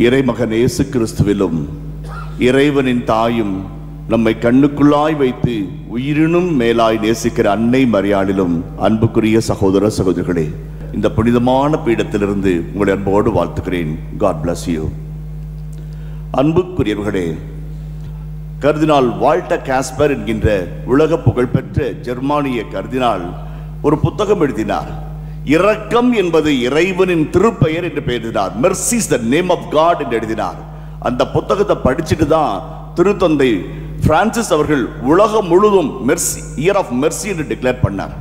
இறைமகன் இயேசு கிறிஸ்துவிலும் இறைவனின் தாயும் நம்மை கண்ணுக்குள்ளாய் வைத்து உயிரினும் மேலாய் நேசிக்கிற அன்னை மரியாளிலும் அன்புக்குரிய சகோதர சகோதரிகளே, இந்த புனிதமான பீடத்திலிருந்து உங்களை அன்போடு வாழ்த்துக்கிறேன். God bless you. அன்புக்குரியவர்களே, கர்தினால் வால்டர் காஸ்பர் என்கின்ற உலக புகழ்பெற்ற ஜெர்மானிய கர்தினால் ஒரு புத்தகம் எழுதினார். இரக்கம் என்பது இறைவனின் திருப்பெயர் என்று எழுதினார். Mercy is the name of God என்று எழுதினார். அந்த புத்தகத்தை படிச்சுட்டு தான் திருத்தந்தை பிரான்சிஸ் அவர்கள் உலகம் முழுதும் மெர்சி, இயர் ஆஃப் மெர்சி என்று டிக்ளேர் பண்ணார்.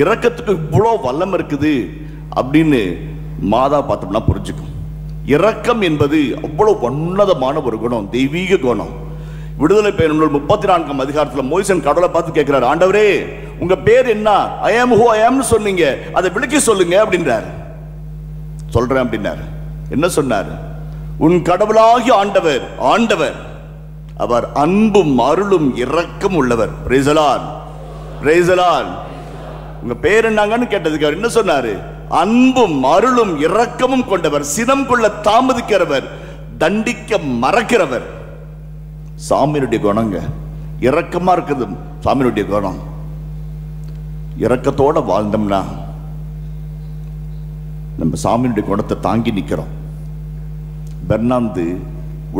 இரக்கத்துக்கு இவ்வளோ வல்லம் இருக்குது அப்படின்னு மாதா பார்த்தோம்னா புரிஞ்சுக்கும். இரக்கம் என்பது அவ்வளவு உன்னதமான ஒரு குணம், தெய்வீக குணம். விடுதலை பயணம் 34 அதிகாரத்தில் மோசேன் கடவுளை பார்த்து கேட்கிறார், ஆண்டவரே உங்க பேர் என்ன? ஐ ஆம் ஹூ ஐ ஆம்னு சொன்னீங்க, அதை விளக்கி சொல்லுங்க அப்படின்றார். சொல்றேன் அப்படின்னார். என்ன சொன்னார்? உன் கடவுளாகிய ஆண்டவர் ஆண்டவர், அவர் அன்பும் அருளும் இரக்கம் உள்ளவர். Praise the Lord, praise the Lord. உங்க பேர் என்னங்கன்னு கேட்டதுக்கு அவர் என்ன சொன்னாரு? அன்பும் அருளும் இரக்கமும் கொண்டவர், சினம் கொள்ள தாமதிக்கிறவர், தண்டிக்க மறக்கிறவர். சாமியுடைய குணங்க இரக்கமா இருக்குது. சாமியுடைய குணம். இரக்கத்தோட வாழ்ந்தோம்னா நம்ம சாமியுடைய குணத்தை தாங்கி நிற்கிறோம். பெர்னாந்து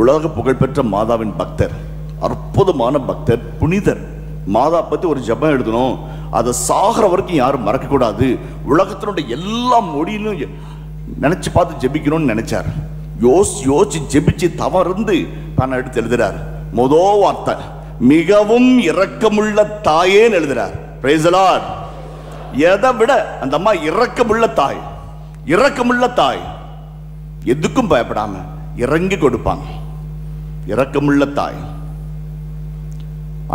உலக புகழ்பெற்ற மாதாவின் பக்தர், அற்புதமான பக்தர், புனிதர். மாதா பத்தி ஒரு ஜெபம் எழுதணும், அதை சாகிற வரைக்கும் யாரும் மறக்க கூடாது, உலகத்தினுடைய எல்லா மொழியிலும் நினைச்சு பார்த்து ஜெபிக்கணும்னு நினைச்சார். யோசிச்சு ஜெபிச்சு தவறு தான் எடுத்து எழுதுறார். முதல் வார்த்தை மிகவும் இரக்கமுள்ள தாயேன்னு எழுதுறார். Praise the Lord. எதை விட அந்த அம்மா இரக்கமுள்ள தாய், இரக்கமுள்ள தாய், எதுக்கும் பயப்படாம இறங்கி கொடுப்பாங்க. இரக்கமுள்ள தாய்.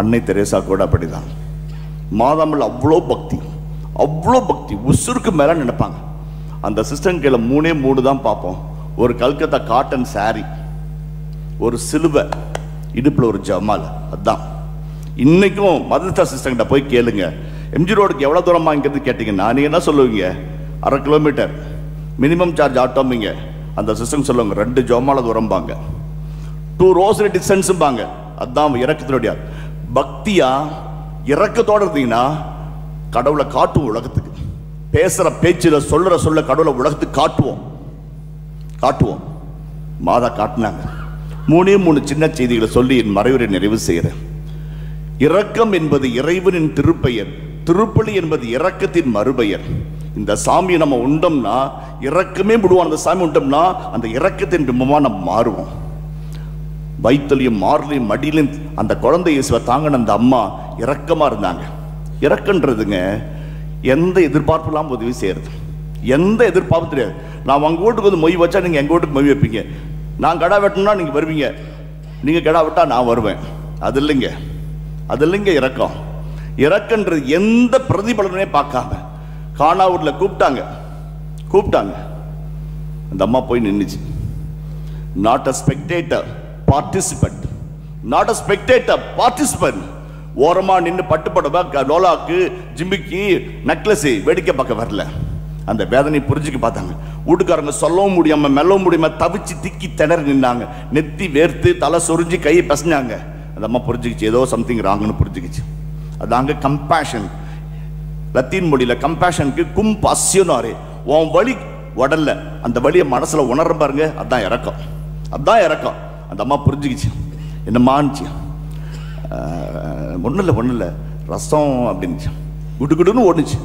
அன்னை தெரேசா கூட அப்படிதான். மாதாமல் அவ்வளோ பக்தி, அவ்வளோ பக்தி, உசுருக்கு மேல நினைப்பாங்க. அந்த சிஸ்டம் கீழே 3 தான் பார்ப்போம். ஒரு கல்கத்தா காட்டன் சாரி, ஒரு சிலுவை, இடுப்பில் ஒரு ஜமால். அதுதான் இன்னைக்கும் மதரசா சிஸ்டர்கிட்ட போய் கேளுங்க, எம்ஜி ரோடுக்கு எவ்வளோ தூரமா இங்கிறது கேட்டீங்கன்னா நீங்கள் என்ன சொல்லுவீங்க? 1/2 கிலோமீட்டர் மினிமம் சார்ஜ் ஆட்டோமிங்க. அந்த சிஸ்டம் சொல்லுவாங்க 2 ஜமால தூரம்பாங்க, 2 ரோசரி டிஸ்டன்ஸும்பாங்க. அதுதான் இரக்கத்தினுடைய பக்தியா. இரக்கத்தோடு இருந்தீங்கன்னா கடவுளை காட்டுவோம் உலகத்துக்கு. பேசுகிற பேச்சில் சொல்ல கடவுளை உலகத்துக்கு காட்டுவோம். மாதா காட்டினாங்க. 3 சின்ன செய்திகளை சொல்லி என் மறைவுரை நிறைவு செய்கிறேன். இரக்கம் என்பது இறைவனின் திருப்பெயர், திருப்பலி என்பது இரக்கத்தின் மறுபெயர். இந்த சாமியை நம்ம உண்டோம்னா, இரக்கமே விடுவோம். அந்த சாமி உண்டோம்னா அந்த இரக்கத்தின் பிம்பமா நம்ம மாறுவோம். வயிற்றுலையும் மார்லையும் மடியிலையும் அந்த குழந்தை இயேசுவை தாங்கின அந்த அம்மா இரக்கமா இருந்தாங்க. இரக்கன்றதுங்க எந்த எதிர்பார்ப்பு இல்லாமல் உதவி செய்யறது. எந்த எதிர்பார்ப்பு தெரியாது. நான் உங்க வீட்டுக்கு வந்து மொய் வச்சா நீங்க எங்க வீட்டுக்கு மொய் வைப்பீங்க. நான் கடா வெட்டணும்னா நீங்க வருவீங்க, நீங்க கடா வெட்டா நான் வருவேன். அது இல்லைங்க இரக்கம். இரக்கன்றது எந்த பிரதிபலனே பார்க்காம கானாவூர்ல கூப்பிட்டாங்க. அந்த அம்மா போய் நின்னுச்சு. Not a spectator, participant. Not a spectator, participant. ஓரமா நின்று பட்டுப்படவா லோலாக்கு ஜிம்பிக்கு நெக்லஸ் வேடிக்கை பார்க்க வரல. அந்த வேதனை புரிஞ்சுக்க பார்த்தாங்க. வீட்டுக்காரங்க சொல்லவும் முடியாம மெல்லவும் முடியாம தவிச்சு திக்கி திணறி நின்னாங்க. நெத்தி வேர்த்து தலை சொரிஞ்சு கையை பசஞ்சாங்க. அந்த அம்மா புரிஞ்சுக்கிச்சு ஏதோ சம்திங் ராங்னு புரிஞ்சுக்கிச்சு. அதாங்க கம்பேஷன். லத்தீன் மொழியில கம்பேஷனுக்கு கும்பாசியோனாரே, உன் வலி உடல்ல அந்த வலியை மனசுல உணர்ற பாருங்க, அதான் இறக்கம். அந்த அம்மா புரிஞ்சுக்கிச்சு. என்னமாச்சு? ஒன்றும் இல்லை ரசம் அப்படின்னுச்சு. குடுன்னு ஓடுச்சு.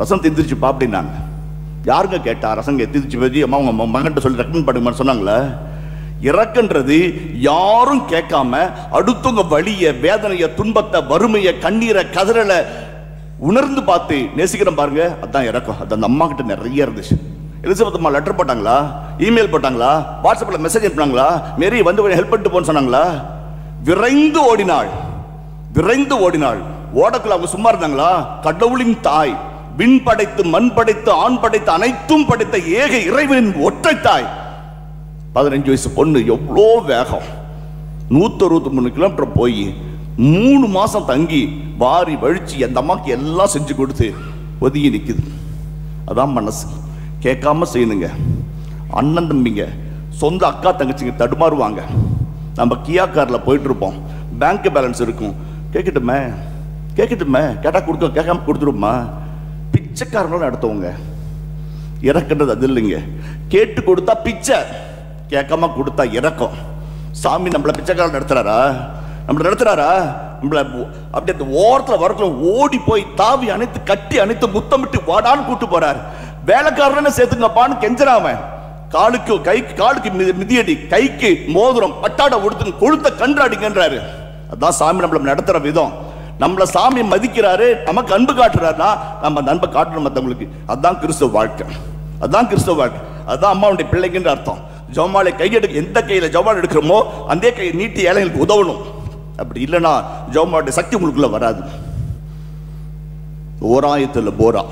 ரசம் திந்துருச்சுப்பா அப்படின்னாங்க. யாருங்க கேட்டா? ரசம் திந்துச்சு பற்றி அம்மா உங்க மகன்கிட்ட சொல்லி ரெக்கமெண்ட் பண்ணுங்கன்னு சொன்னாங்களே. இறக்கன்றது யாரும் கேட்காம அடுத்தவங்க வலிய, வேதனைய, துன்பத்தை, வறுமைய, கண்ணீரை, கதறலை உணர்ந்து பார்த்து நேசிக்கிறோம் பாருங்க, அதான் இறக்கம். அது அந்த அம்மா கிட்ட நிறைய இருந்துச்சு. எலிசபெத் அம்மா லெட்டர் போட்டாங்களா? இமெயில் போட்டாங்களா? வாட்ஸ்அப்ல மெசேஜ் அனுப்பினாங்களா? மேரி வந்து ஹெல்ப் பண்ணிட்டு போன்னு சொன்னாங்களா? விரைந்து ஓடினாள். ஓடக்குள்ள அவங்க சும்மா இருந்தாங்களா? கடவுளின் தாய், விண் படைத்து மண் படைத்து ஆண் படைத்து அனைத்தும் படைத்த ஏக இறைவனின் ஒற்றை தாய். 15 வயசு பொண்ணு எவ்வளோ வேகம்! 163 கிலோமீட்டர் போய் 3 மாசம் தங்கி வாரி வழிச்சு அந்த அம்மாக்கு எல்லாம் செஞ்சு கொடுத்து ஒதுங்கி நிற்குது. அதான் மனசு. கேட்காம செய்யணுங்க. அண்ணன் தம்பிங்க சொந்த அக்கா தங்கச்சிங்க தடுமாறுவாங்க. நம்ம கியா காரில் போயிட்டு இருப்போம், பேங்க் பேலன்ஸ் இருக்கும். கேட்கட்டுமே கேட்டால் கொடுக்க, கேட்காம கொடுத்துருமா. பிச்சைக்காரங்களும் நடத்துவங்க. இறக்குன்றது அது இல்லைங்க. கேட்டு கொடுத்தா பிச்சை, கேட்காம கொடுத்தா இறக்கம். சாமி நம்மளை பிச்சைக்காரன் நடத்துறாரா? நம்மள அப்படி அந்த ஓரத்தில் வரக்குள்ள ஓடி போய் தாவி அணைத்து கட்டி அணைத்து முத்தமிட்டு வாடான்னு கூட்டு போறாரு. வேலைக்காரன்னு சேர்த்துங்கப்பான்னு கெஞ்சறாமன். காலுக்கு மிதியடி, கைக்கு மோதிரம், பட்டாட உடுத்து கொழுத்த கன்றாடிங்கன்றாரு. அதான் சாமி நம்மள நடத்துற விதம். நம்மள சாமி மதிக்கிறாரு, நமக்கு அன்பு காட்டுறாருன்னா நம்ம அந்த அன்பை காட்டணும் மற்றவங்களுக்கு. அதுதான் கிறிஸ்தவ வாழ்க்கை. அதுதான் அம்மாவுடைய பிள்ளைங்கன்ற அர்த்தம். ஜெபமாலை கையெடுக்க, எந்த கையில ஜெபமாலை எடுக்கிறோமோ அந்த கையை நீட்டி ஏழைகளுக்கு உதவணும். அப்படி இல்லைன்னா ஜெபமாலுடைய சக்தி உங்களுக்குள்ள வராது. ஓராயத்தில் போரா,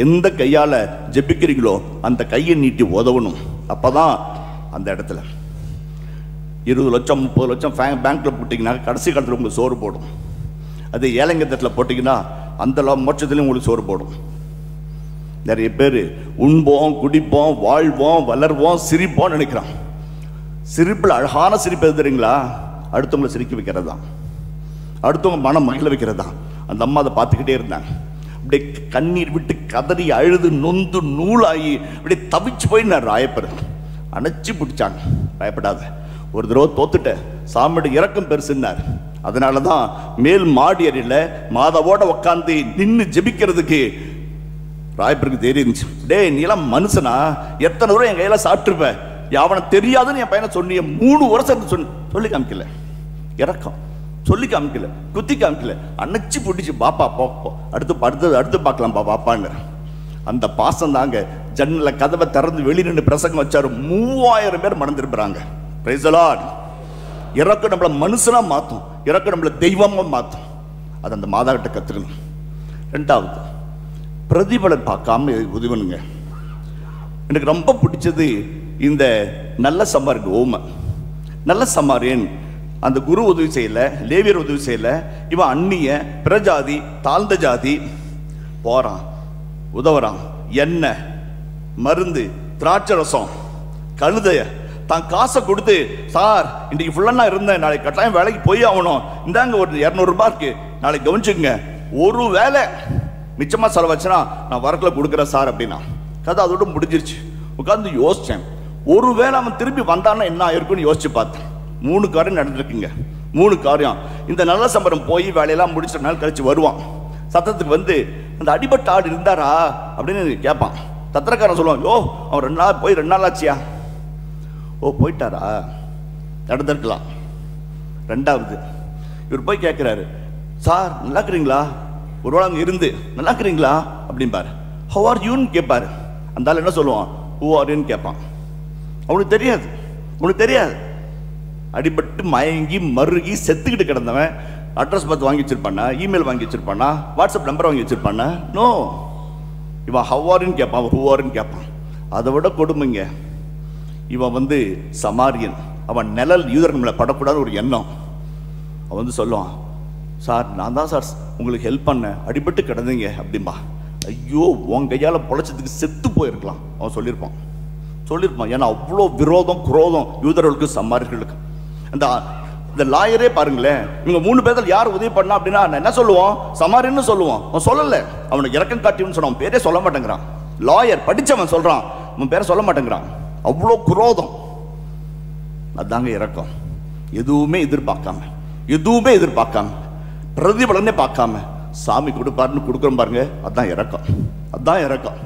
எந்த கையால ஜெபிக்கிறீங்களோ அந்த கையை நீட்டி உதவணும். அப்பதான் அந்த இடத்துல 20 லட்சம் 30 லட்சம் பேங்க்ல போட்டிங்கன்னா கடைசி காலத்தில் உங்களுக்கு சோறு போடும். அது ஏழைங்க தட்டில் போட்டிங்கன்னா அந்த மோட்சத்துலையும் உங்களுக்கு சோறு போடும். நிறைய பேர் உண்போம், குடிப்போம், வாழ்வோம், வளர்வோம், சிரிப்போம் நினைக்கிறான். சிரிப்பில் அழகான சிரிப்பு எது தெரியுங்களா? அடுத்தவங்களை சிரிக்க வைக்கிறது தான், அடுத்தவங்க மனம் மகிழ வைக்கிறது தான். அந்த அம்மா அதை பார்த்துக்கிட்டே இருந்தாங்க. அப்படியே கண்ணீர் விட்டு கதறி அழுது நொந்து நூலாகி அப்படியே தவிச்சு போய் நான் ராயப்பர் அணைச்சி பிடிச்சாங்க. பயப்படாத, ஒரு தடவை தோத்துட்ட, சாமியோட இறக்கம் பெருசுன்னார். அதனால தான் மேல் மாடி அறையில் மாதாவோட உட்காந்து நின்று ஜெபிக்கிறதுக்கு ராயப்பருக்கு தெரிஞ்சிச்சு. டேய், நீ எல்லாம் மனுஷனா? எத்தனை தூரம் என் கையில சாப்பிட்டுருப்ப, அவனை தெரியாதுன்னு என் பையனை சொன்னிய 3 வருஷம் சொல்லி காமிக்கல. இறக்கம் சொல்லி காமிக்கல, குத்தி காமிக்கல, அணைச்சி பிடிச்சி பாப்பா போ, அடுத்து பார்க்கலாம் பாப்பான்னு. அந்த பாசம் தாங்க ஜன்னல கதவை திறந்து வெளியே நின்று பிரசங்கம் வச்சாரு. 3000 பேர் மறந்துருப்பாங்க. Praise the Lord. இறக்கம் நம்மள மனுஷனா மாற்றும், இறக்கம் நம்மள தெய்வமா மாற்றும். அது அந்த மாதா கிட்ட கத்துக்கணும். 2வது, பிரதிபலன் பார்க்காம உதவணுங்க. எனக்கு ரொம்ப பிடிச்சது இந்த நல்ல சமாரியன் ஓமை. நல்ல சமாரியன் அந்த குரு உதவி செய்யல, லேவியர் உதவி செய்யல, இவன் அந்நிய பிரஜாதி தாழ்ந்த ஜாதி போறான், உதவுறான். எண்ணெய், மருந்து, திராட்சை ரசம், கழுதைய தான் காசை கொடுத்து, சார் இன்னைக்கு ஃபுல்லா நான் இருந்தேன், நாளைக்கு கட்டாயம் வேலைக்கு போய் ஆகணும், இந்தாங்க ஒரு 200 ரூபாய் இருக்கு, நாளைக்கு கவனிச்சுங்க, ஒரு வேலை மிச்சமா செலவச்சுனா நான் வரக்குள்ள கொடுக்குறேன் சார் அப்படின்னா. கதை அதோட முடிஞ்சிருச்சு. உட்காந்து யோசிச்சேன், ஒரு வேளை அவன் திரும்பி வந்தான்னா என்ன ஆயிருக்குன்னு யோசிச்சு பார்த்தேன். 3 காரியம் நடந்திருக்குங்க. 3 காரியம். இந்த நல்ல சம்பரம் போய் வேலையெல்லாம் முடிச்ச நாள் கழிச்சு வருவான். சத்தத்துக்கு வந்து அந்த அடிபட்ட ஆடு இருந்தாரா அப்படின்னு கேட்பான். சத்திரக்காரன் சொல்லுவான், ஓ அவன் 2 நாள் போய் 2 நாள் ஆச்சியா? ஓ போயிட்டாரா, நடந்திருக்கலாம். 2வது, இவர் போய் கேட்கிறாரு, சார் நல்லா இருக்கிறீங்களா? ஒரு வேளை அங்கே இருந்து நல்லா இருக்கிறீங்களா அப்படின்பாரு. ஹவ் ஆர் யூன்னு கேட்பாரு. அந்த ஆள் என்ன சொல்லுவான்? ஹூ ஆர் யூன்னு கேட்பான். அவனுக்கு தெரியாது. அடிபட்டு மயங்கி மருகி செத்துக்கிட்டு கிடந்தவன் அட்ரஸ் பார்த்து வாங்கி வச்சிருப்பானா, இமெயில் வாங்கி வச்சிருப்பானா, வாட்ஸ்அப் நம்பர் வாங்கி வச்சிருப்பானா? நோ. இவன் ஹவ் ஆர் யூன்னு கேட்பான், ஹூ ஆர் யூன்னு கேட்பான். அதை விட கொடுமைங்க, இவன் சமாரியன். அவன் நிழல் யூதர்களை படக்கூடாது ஒரு எண்ணம். அவன் சொல்லுவான், சார் நான் தான் சார் உங்களுக்கு ஹெல்ப் பண்ணேன், அடிபட்டு கிடந்தீங்க அப்படின்பா. ஐயோ உன் கையால் பொழைச்சதுக்கு செத்து போயிருக்கலாம் அவன் சொல்லியிருப்பான். ஏன்னா அவ்வளோ விரோதம் குரோதம் யூதர்களுக்கு சமாரியர்களுக்கு. அந்த லாயரே பாருங்களேன், இவங்க 3 பேர்கள் யார் உதவி பண்ணா அப்படின்னா என்ன சொல்லுவோம்? சமாரியன்னு சொல்லுவோம். அவன் சொல்லலை, அவனுக்கு இறக்கம் காட்டின்னு சொன்னான், பேரே சொல்ல மாட்டேங்கிறான். லாயர் படிச்சவன் சொல்றான், அவன் பேரை சொல்ல மாட்டேங்கிறான். அவ்வளோ குரோதம். அதாங்க இறக்கம். எதுவுமே எதிர்பார்க்காம பிரதிபலனே பார்க்காம சாமி கொடுப்பாருன்னு கொடுக்குறோம் பாருங்க, அதான் இறக்கம்.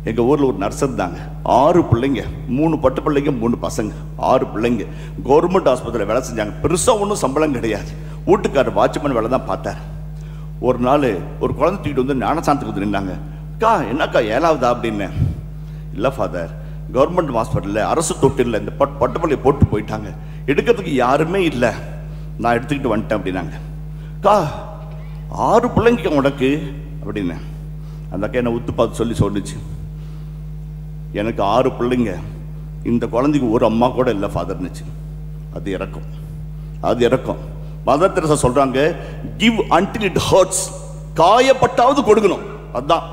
எங்க ஊர்ல ஒரு நர்ஸ் இருந்தாங்க. 6 பிள்ளைங்க, 3 பட்டு பிள்ளைங்க, 3 பசங்க, 6 பிள்ளைங்க. கவர்மெண்ட் ஆஸ்பத்திரியில் வேலை செஞ்சாங்க. பெருசா ஒன்றும் சம்பளம் கிடையாது. வீட்டுக்காரர் வாட்ச்மேன் வேலை தான் பார்த்தார். ஒரு நாள் ஒரு குழந்தை தூக்கிட்டு வந்து ஞானசாந்தத்துக்கு வந்து நின்னாங்க. அக்கா என்னக்கா 7வதா அப்படின்னு. இல்லை ஃபாதர், கவர்மெண்ட் ஹாஸ்பிட்டலில் அரசு தொட்டில் இந்த பட்டுப்பள்ளியை போட்டு போயிட்டாங்க, எடுக்கிறதுக்கு யாருமே இல்லை, நான் எடுத்துக்கிட்டு வந்துட்டேன் அப்படின்னாங்க. அக்கா 6 பிள்ளைங்க உனக்கு அப்படின்னு. அந்த அக்கா என்னை உத்து பார்த்து சொல்லிச்சு, எனக்கு 6 பிள்ளைங்க, இந்த குழந்தைக்கு ஒரு அம்மா கூட இல்லை ஃபாதர்னுச்சு. அது இறக்கம். மதர் தெரசா சொல்றாங்க, கிவ் அன்டில் இட் ஹர்ட்ஸ். காயப்பட்டாவது கொடுக்கணும். அதுதான்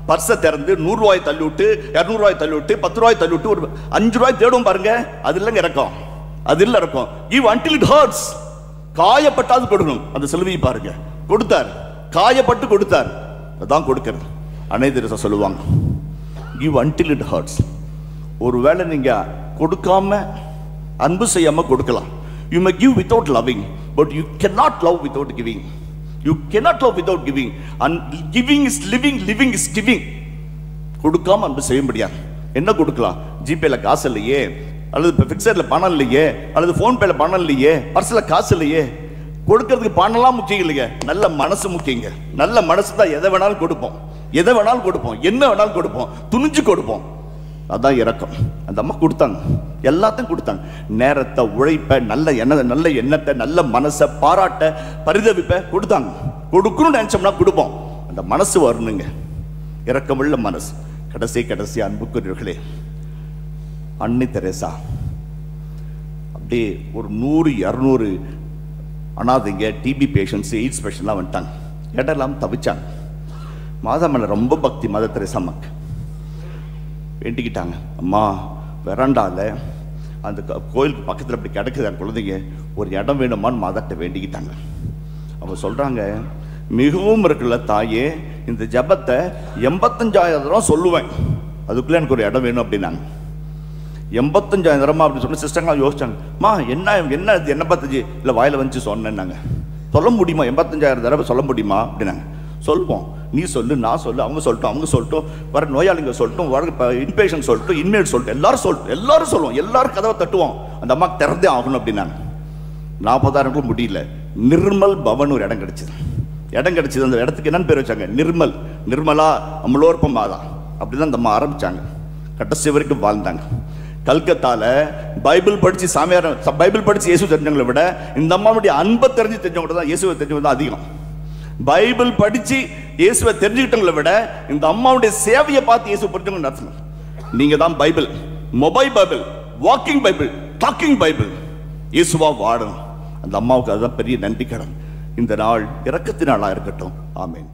பர்ஸை திறந்து 100 ரூபாய் தள்ளி விட்டு, 200 ரூபாய் தள்ளி விட்டு, 10 ரூபாய் தள்ளி விட்டு, ஒரு 5 ரூபாய் தேடும் பாருங்க. அது இல்லைங்க இறக்கம், அது இல்லை இறக்கம். Give until it hurts. காயப்பட்டாது கொடுக்கணும். அந்த சிலுவையை பாருங்க, கொடுத்தார், காயப்பட்டு கொடுத்தார். அதான் கொடுக்கிறது. அன்னை தெரசா சொல்லுவாங்க, கிவ் until it hurts. ஒருவேளை நீங்க கொடுக்காம அன்பு செய்யாம கொடுக்கலாம். You may give without loving, but you cannot love without giving. You cannot love without giving. And giving is living, living is giving. கொடுக்காம அன்பு செய்ய முடியாது. என்ன கொடுக்கலாம்? ஜிபேல காசு இல்லையே, அல்லது பிக்சர்ல பணம் இல்லையே, அல்லது போன் பேல பணம் இல்லையே, பர்ஸ்ல காசு இல்லையே. கொடுக்கிறதுக்கு பணம்லாம் முக்கியம் இல்லைங்க, நல்ல மனசு முக்கியங்க. நல்ல மனசு தான் எதை வேணாலும் கொடுப்போம், எதை வேணாலும் கொடுப்போம், என்ன வேணாலும் கொடுப்போம், துணிஞ்சு கொடுப்போம். அதான் இரக்கம். அந்த அம்மா கொடுத்தாங்க, எல்லாத்தையும் கொடுத்தாங்க. நேரத்தை, உழைப்ப, நல்ல எண்ணத்தை, நல்ல மனசை, பாராட்ட, பரிதவிப்ப கொடுத்தாங்க. கொடுக்கணும்னு நினைச்சோம்னா கொடுப்போம். அந்த மனசு வரணுங்க, இரக்கமுள்ள மனசு. கடைசி அன்புக்குரியவர்களே, அன்னை தெரசா அப்படியே ஒரு 100-200 அனாதைங்க, டிபி பேஷண்ட்ஸ், எய்ட்ஸ் பேஷண்ட்லாம் வந்துட்டாங்க. இடம்லாம் தவிச்சாங்க. மாதா மேல ரொம்ப பக்தி. மதர் தெரசா அம்மாக்கு வேண்டிக்கிட்டாங்க, அம்மா வெராண்டால அந்த கோயிலுக்கு பக்கத்தில் அப்படி கிடக்குது அந்த குழந்தைங்க, ஒரு இடம் வேணுமான்னு மாதாட்ட வேண்டிக்கிட்டாங்க. அவங்க சொல்றாங்க, மிகவும் இருக்குல்ல தாயே, இந்த ஜபத்தை 85,000 சொல்லுவேன், அதுக்குள்ளே எனக்கு ஒரு இடம் வேணும் அப்படின்னாங்க. 85,000 அப்படின்னு சொன்ன சிஸ்டர்லாம் யோசிச்சாங்க, மா என்ன 85 இல்லை வாயில வந்து சொன்னேன்னாங்க. சொல்ல முடியுமா? 85,000 தடவை சொல்ல முடியுமா அப்படின்னாங்க. சொல்லுவோம், நீ சொல்லு, நான் சொல்லு, அவங்க சொல்லட்டும், வர நோயாளிங்க சொல்லட்டும், வர இன்பேஷன் சொல்லட்டும், இன்மேட் சொல்லட்டும், எல்லாரும் சொல்லுவோம், எல்லாரும் கதவை தட்டுவோம், அந்த அம்மாக்கு திறந்தே ஆகணும் அப்படின்னாங்க. 40,000 முடியல. நிர்மல் பவன் ஒரு இடம் கிடைச்சது. அந்த இடத்துக்கு என்னன்னு பேர் வச்சாங்க? நிர்மலா அமலோற்பம் மாதா. அப்படிதான் அந்த அம்மா ஆரம்பிச்சாங்க. கடைசி வரைக்கும் வாழ்ந்தாங்க. கல்கத்தால பைபிள் படிச்சு சாமியார், பைபிள் படிச்சு இயேசு தெரிஞ்சவங்களை விட இந்த அம்மாவுடைய அன்பை தெரிஞ்சவங்க தான், இயேசுவை தெரிஞ்சவங்க தான் அதிகம். பைபிள் படிச்சு இயேசுவை தெரிஞ்சுக்கிட்டவங்களை விட இந்த அம்மாவுடைய சேவையை பார்த்து இயேசு புரிஞ்சவங்க நடத்தணும். நீங்க தான் Bible, mobile Bible, walking Bible, talking Bible. இயேசுவா வாழணும். அந்த அம்மாவுக்கு அதுதான் பெரிய நன்றி கடன். இந்த நாள் இரக்கத்தின் நாளா இருக்கட்டும். ஆமென்.